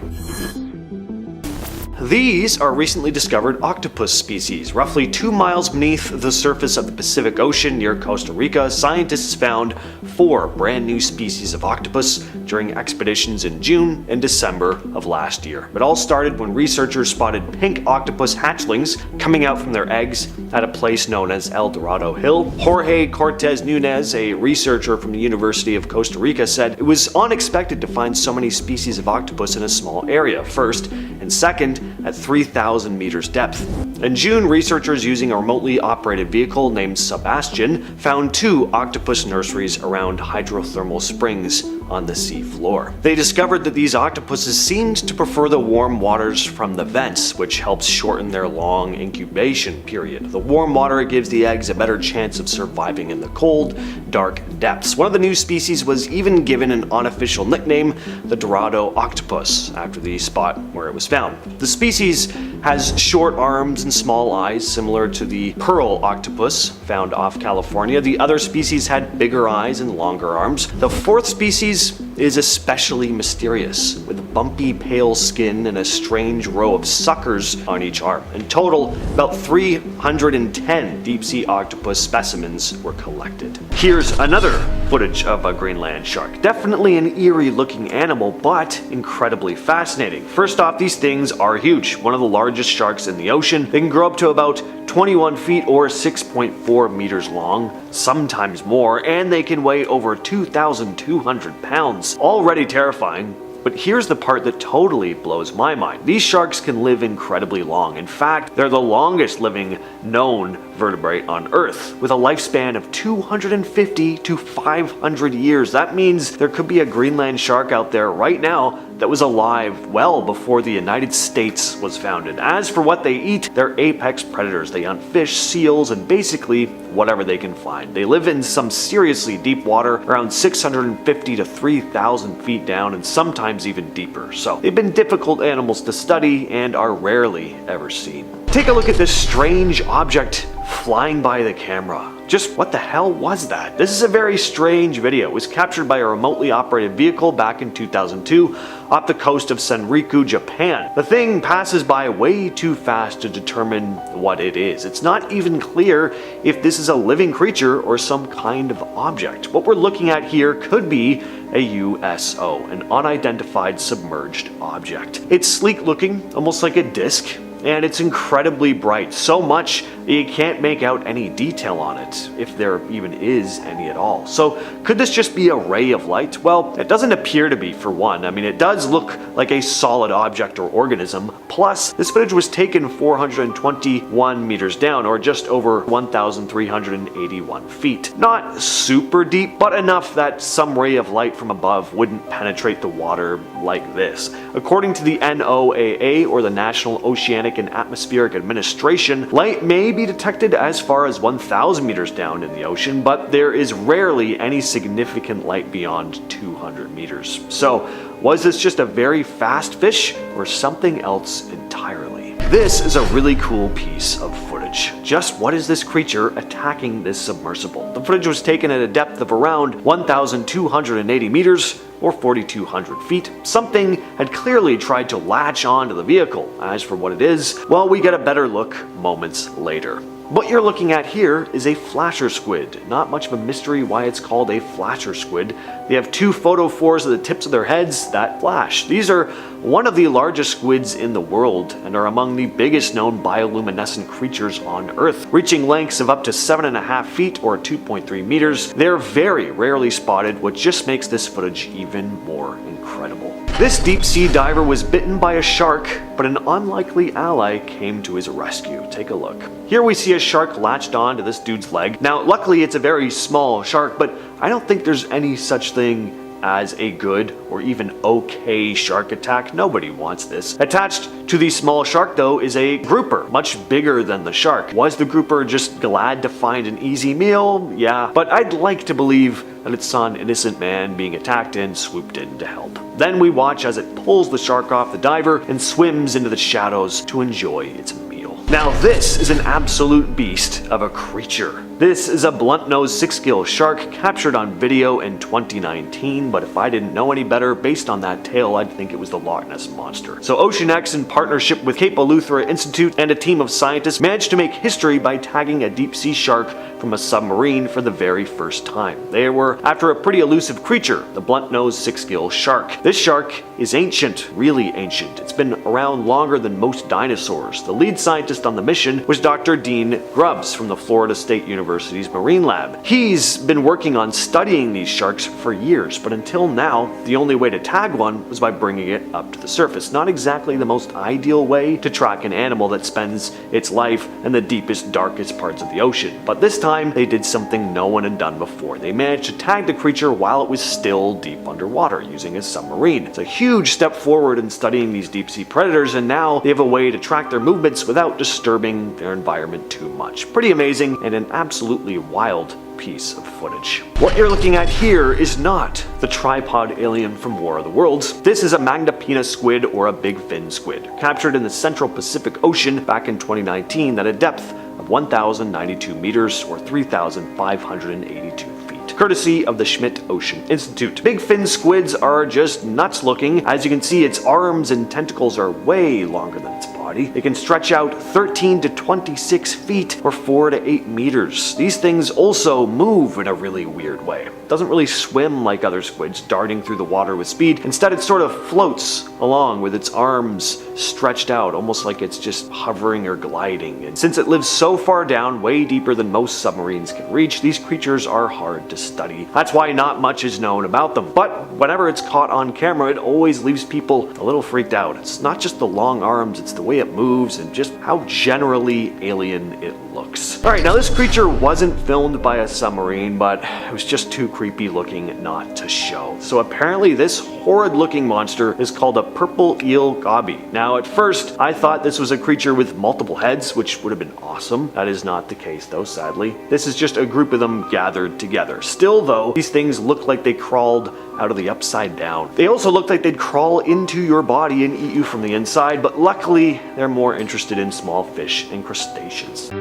These are recently discovered octopus species. Roughly 2 miles beneath the surface of the Pacific Ocean near Costa Rica, scientists found 4 brand new species of octopus during expeditions in June and December of last year. It all started when researchers spotted pink octopus hatchlings coming out from their eggs at a place known as El Dorado Hill. Jorge Cortez Nunez, a researcher from the University of Costa Rica, said it was unexpected to find so many species of octopus in a small area, first, and second, at 3,000 meters depth. In June, researchers using a remotely operated vehicle named Sebastian found 2 octopus nurseries around hydrothermal springs on the sea floor. They discovered that these octopuses seemed to prefer the warm waters from the vents, which helps shorten their long incubation period. The warm water gives the eggs a better chance of surviving in the cold, dark depths. One of the new species was even given an unofficial nickname, the Dorado octopus, after the spot where it was found. The species has short arms and small eyes, similar to the pearl octopus found off California. The other species had bigger eyes and longer arms. The 4th species is especially mysterious, with bumpy pale skin and a strange row of suckers on each arm. In total, about 310 deep-sea octopus specimens were collected. Here's another footage of a Greenland shark. Definitely an eerie-looking animal, but incredibly fascinating. First off, these things are huge. One of the largest sharks in the ocean. They can grow up to about 21 feet or 6.4 meters long, sometimes more, and they can weigh over 2,200 pounds. Already terrifying. But here's the part that totally blows my mind. These sharks can live incredibly long. In fact, they're the longest living known vertebrate on Earth, with a lifespan of 250 to 500 years. That means there could be a Greenland shark out there right now that was alive well before the United States was founded. As for what they eat, they're apex predators. They hunt fish, seals, and basically whatever they can find. They live in some seriously deep water, around 650 to 3,000 feet down, and sometimes even deeper. So they've been difficult animals to study and are rarely ever seen. Take a look at this strange object flying by the camera. Just what the hell was that? This is a very strange video. It was captured by a remotely operated vehicle back in 2002 off the coast of Senriku, Japan. The thing passes by way too fast to determine what it is. It's not even clear if this is a living creature or some kind of object. What we're looking at here could be a USO, an unidentified submerged object. It's sleek looking, almost like a disc, and it's incredibly bright, so much you can't make out any detail on it, if there even is any at all. So could this just be a ray of light? Well, it doesn't appear to be, for one. I mean, it does look like a solid object or organism. Plus, this footage was taken 421 meters down, or just over 1,381 feet. Not super deep, but enough that some ray of light from above wouldn't penetrate the water like this. According to the NOAA, or the National Oceanic and Atmospheric Administration, light may be detected as far as 1,000 meters down in the ocean, but there is rarely any significant light beyond 200 meters. So, was this just a very fast fish or something else entirely? This is a really cool piece of footage. Just what is this creature attacking this submersible? The footage was taken at a depth of around 1,280 meters, or 4,200 feet. Something had clearly tried to latch onto the vehicle. As for what it is, well, we get a better look moments later. What you're looking at here is a flasher squid. Not much of a mystery why it's called a flasher squid. They have two photophores at the tips of their heads that flash. These are one of the largest squids in the world and are among the biggest known bioluminescent creatures on Earth, reaching lengths of up to 7.5 feet or 2.3 meters. They're very rarely spotted, which just makes this footage even more incredible. This deep sea diver was bitten by a shark, but an unlikely ally came to his rescue. Take a look. Here we see a shark latched on to this dude's leg. Now, luckily it's a very small shark, but I don't think there's any such thing as a good or even okay shark attack. Nobody wants this. Attached to the small shark though is a grouper, much bigger than the shark. Was the grouper just glad to find an easy meal? Yeah, but I'd like to believe that it saw an innocent man being attacked and swooped in to help. Then we watch as it pulls the shark off the diver and swims into the shadows to enjoy its meal. Now this is an absolute beast of a creature. This is a blunt-nosed 6-gill shark captured on video in 2019, but if I didn't know any better, based on that tail, I'd think it was the Loch Ness Monster. So OceanX, in partnership with Cape Eleuthera Institute and a team of scientists, managed to make history by tagging a deep-sea shark from a submarine for the very first time. They were after a pretty elusive creature, the blunt-nosed 6-gill shark. This shark is ancient, really ancient. It's been around longer than most dinosaurs. The lead scientist on the mission was Dr. Dean Grubbs from the Florida State University's Marine Lab. He's been working on studying these sharks for years, but until now, the only way to tag one was by bringing it up to the surface. Not exactly the most ideal way to track an animal that spends its life in the deepest, darkest parts of the ocean. But this time, they did something no one had done before. They managed to tag the creature while it was still deep underwater using a submarine. It's a huge step forward in studying these deep-sea predators, and now they have a way to track their movements without disturbing their environment too much. Pretty amazing and an absolutely wild piece of footage. What you're looking at here is not the tripod alien from War of the Worlds. This is a Magnapina squid, or a big fin squid, captured in the Central Pacific Ocean back in 2019 at a depth of 1,092 meters or 3,582 feet, courtesy of the Schmidt Ocean Institute. Big fin squids are just nuts looking. As you can see, its arms and tentacles are way longer than its body. body. They can stretch out 13 to 26 feet or 4 to 8 meters. These things also move in a really weird way. It doesn't really swim like other squids, darting through the water with speed. Instead, it sort of floats along with its arms stretched out, almost like it's just hovering or gliding. And since it lives so far down, way deeper than most submarines can reach, these creatures are hard to study. That's why not much is known about them. But whenever it's caught on camera, it always leaves people a little freaked out. It's not just the long arms, it's the way it moves and just how generally alien it looks. Alright, now this creature wasn't filmed by a submarine, but it was just too creepy looking not to show. So apparently this horrid looking monster is called a purple eel gobby. Now at first, I thought this was a creature with multiple heads, which would have been awesome. That is not the case though, sadly. This is just a group of them gathered together. Still though, these things look like they crawled out of the upside down. They also look like they'd crawl into your body and eat you from the inside, but luckily they're more interested in small fish and crustaceans.